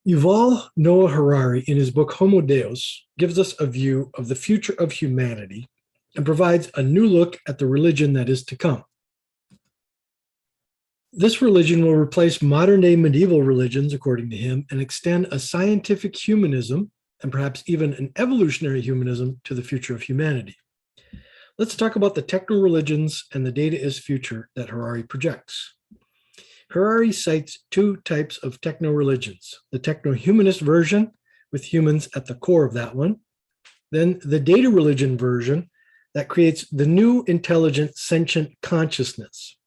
Yuval Noah Harari, in his book Homo Deus, gives us a view of the future of humanity and provides a new look at the religion that is to come. This religion will replace modern day medieval religions, according to him, and extend a scientific humanism and perhaps even an evolutionary humanism to the future of humanity. Let's talk about the techno religions and the data is future that Harari projects. Harari cites two types of techno religions: the techno humanist version, with humans at the core of that one, then the data religion version that creates the new intelligent sentient consciousness.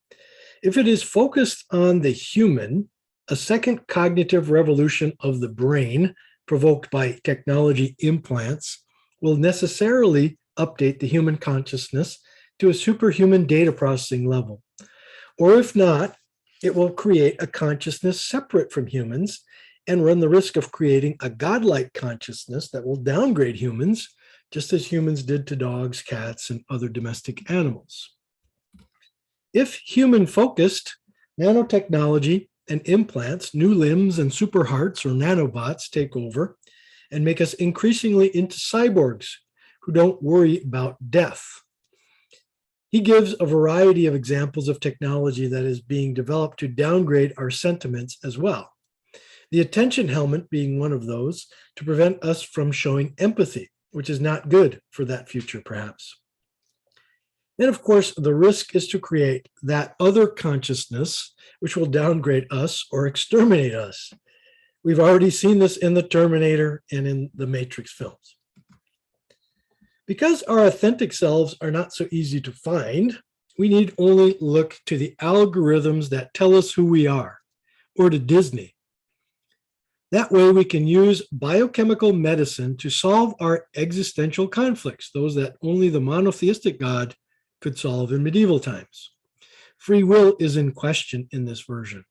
If it is focused on the human, a second cognitive revolution of the brain provoked by technology implants will necessarily update the human consciousness to a superhuman data processing level. Or if not, it will create a consciousness separate from humans and run the risk of creating a godlike consciousness that will downgrade humans, just as humans did to dogs, cats, and other domestic animals. If human-focused, nanotechnology and implants, new limbs and super hearts or nanobots take over and make us increasingly into cyborgs who don't worry about death. He gives a variety of examples of technology that is being developed to downgrade our sentiments as well. The attention helmet being one of those to prevent us from showing empathy, which is not good for that future, perhaps. Then, of course, the risk is to create that other consciousness which will downgrade us or exterminate us. We've already seen this in the Terminator and in the Matrix films. Because our authentic selves are not so easy to find, we need only look to the algorithms that tell us who we are, or to Disney. That way we can use biochemical medicine to solve our existential conflicts, those that only the monotheistic God could solve in medieval times. Free will is in question in this version.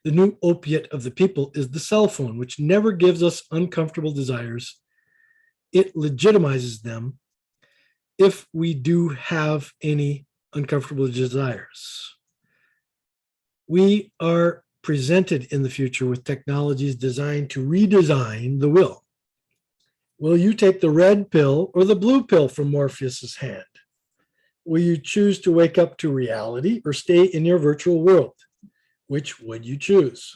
The new opiate of the people is the cell phone, which never gives us uncomfortable desires. It legitimizes them if we do have any uncomfortable desires. We are presented in the future with technologies designed to redesign the will. Will you take the red pill or the blue pill from Morpheus's hand? Will you choose to wake up to reality or stay in your virtual world? Which would you choose?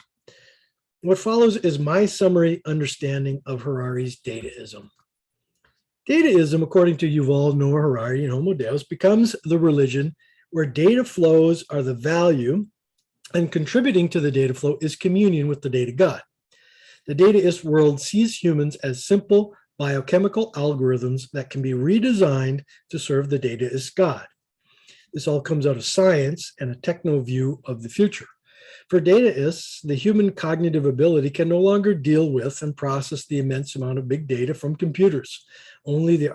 What follows is my summary understanding of Harari's dataism. Dataism, according to Yuval Noah Harari and Homo Deus, becomes the religion where data flows are the value, and contributing to the data flow is communion with the data God. The dataist world sees humans as simple biochemical algorithms that can be redesigned to serve the dataist God. This all comes out of science and a techno view of the future. For dataists, the human cognitive ability can no longer deal with and process the immense amount of big data from computers. Only the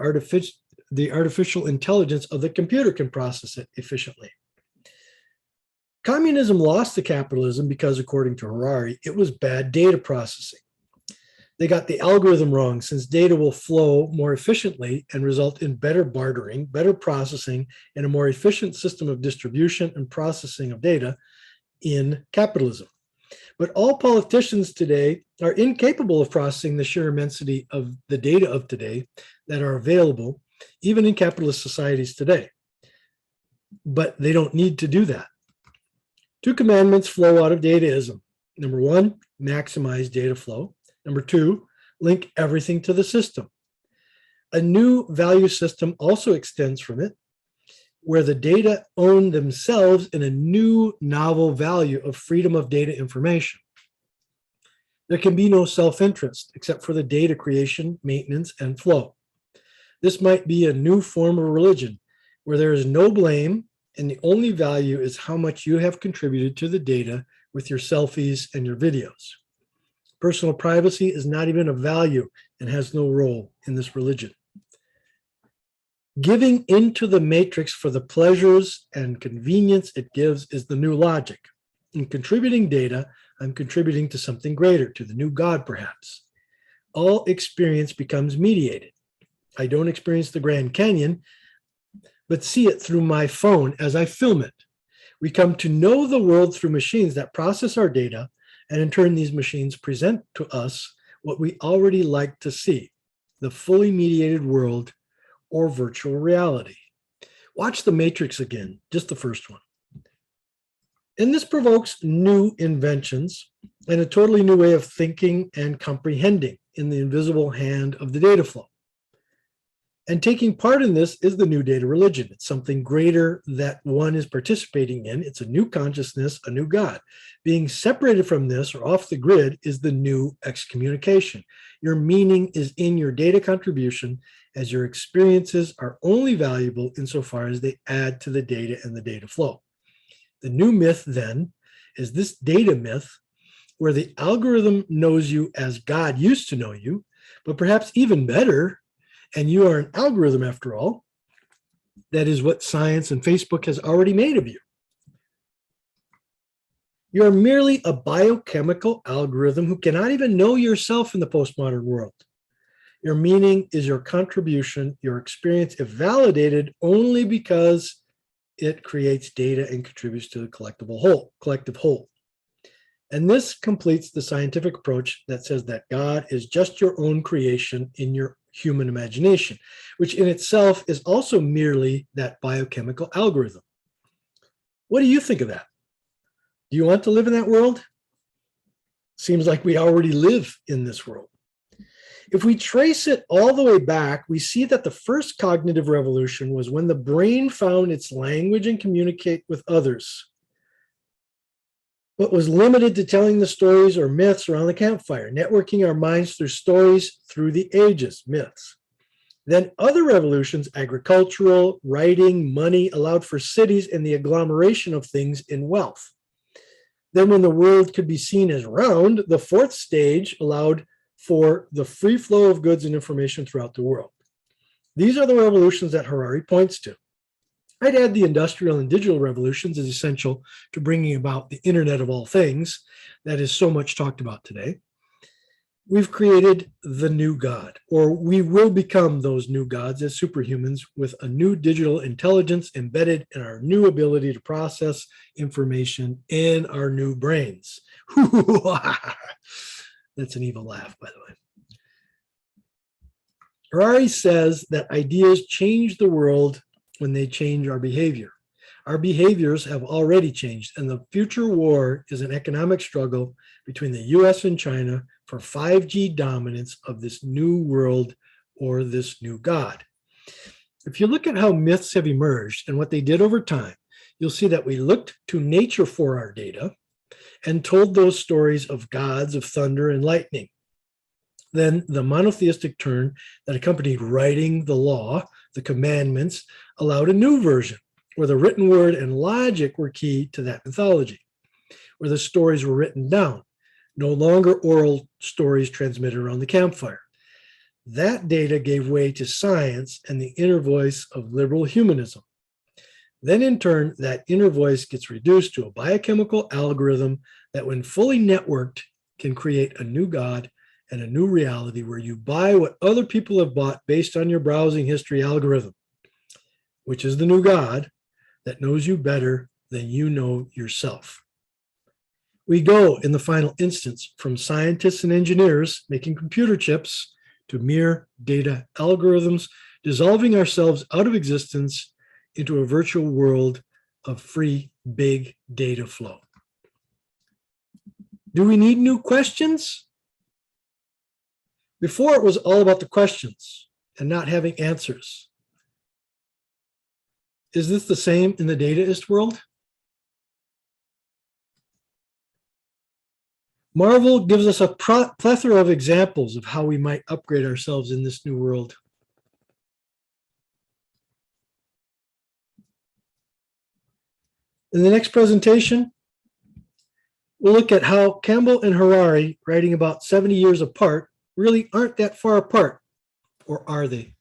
artificial intelligence of the computer can process it efficiently. Communism lost to capitalism because, according to Harari, it was bad data processing. They got the algorithm wrong, since data will flow more efficiently and result in better bartering, better processing, and a more efficient system of distribution and processing of data in capitalism. But all politicians today are incapable of processing the sheer immensity of the data of today that are available, even in capitalist societies today. But they don't need to do that. Two commandments flow out of dataism. Number one, maximize data flow. Number two, link everything to the system. A new value system also extends from it, where the data own themselves in a new novel value of freedom of data information. There can be no self-interest except for the data creation, maintenance, and flow. This might be a new form of religion where there is no blame and the only value is how much you have contributed to the data with your selfies and your videos. Personal privacy is not even a value and has no role in this religion. Giving into the matrix for the pleasures and convenience it gives is the new logic. In contributing data, I'm contributing to something greater, to the new God, perhaps. All experience becomes mediated. I don't experience the Grand Canyon, but see it through my phone as I film it. We come to know the world through machines that process our data, and in turn, these machines present to us what we already like to see, the fully mediated world or virtual reality. Watch The Matrix again, just the first one. And this provokes new inventions and a totally new way of thinking and comprehending in the invisible hand of the data flow. And taking part in this is the new data religion. It's something greater that one is participating in. It's a new consciousness, a new God. Being separated from this or off the grid is the new excommunication. Your meaning is in your data contribution, as your experiences are only valuable insofar as they add to the data and the data flow. The new myth then is this data myth where the algorithm knows you as God used to know you, but perhaps even better, and you are an algorithm after all. That is what science and Facebook has already made of you. You are merely a biochemical algorithm who cannot even know yourself in the postmodern world. Your meaning is your contribution, your experience, if validated, only because it creates data and contributes to the collective whole. And this completes the scientific approach that says that God is just your own creation in your human imagination, which in itself is also merely that biochemical algorithm. What do you think of that? Do you want to live in that world? Seems like we already live in this world. If we trace it all the way back, we see that the first cognitive revolution was when the brain found its language and communicate with others, but was limited to telling the stories or myths around the campfire, networking our minds through stories through the ages, myths. Then other revolutions, agricultural, writing, money, allowed for cities and the agglomeration of things in wealth. Then when the world could be seen as round, the fourth stage allowed for the free flow of goods and information throughout the world. These are the revolutions that Harari points to. I'd add the industrial and digital revolutions as essential to bringing about the Internet of all things that is so much talked about today. We've created the new God, or we will become those new gods as superhumans with a new digital intelligence embedded in our new ability to process information in our new brains. That's an evil laugh, by the way. Harari says that ideas change the world when they change our behavior. Our behaviors have already changed, and the future war is an economic struggle between the US and China for 5G dominance of this new world or this new God. If you look at how myths have emerged and what they did over time, you'll see that we looked to nature for our data and told those stories of gods of thunder and lightning. Then the monotheistic turn that accompanied writing the law, the commandments, allowed a new version where the written word and logic were key to that mythology, where the stories were written down, no longer oral stories transmitted around the campfire. That data gave way to science and the inner voice of liberal humanism. Then in turn, that inner voice gets reduced to a biochemical algorithm that when fully networked can create a new God and a new reality where you buy what other people have bought based on your browsing history algorithm, which is the new God that knows you better than you know yourself. We go, in the final instance, from scientists and engineers making computer chips to mere data algorithms, dissolving ourselves out of existence into a virtual world of free big data flow. Do we need new questions? Before, it was all about the questions and not having answers. Is this the same in the dataist world? Marvel gives us a plethora of examples of how we might upgrade ourselves in this new world. In the next presentation, we'll look at how Campbell and Harari, writing about 70 years apart, really aren't that far apart, or are they?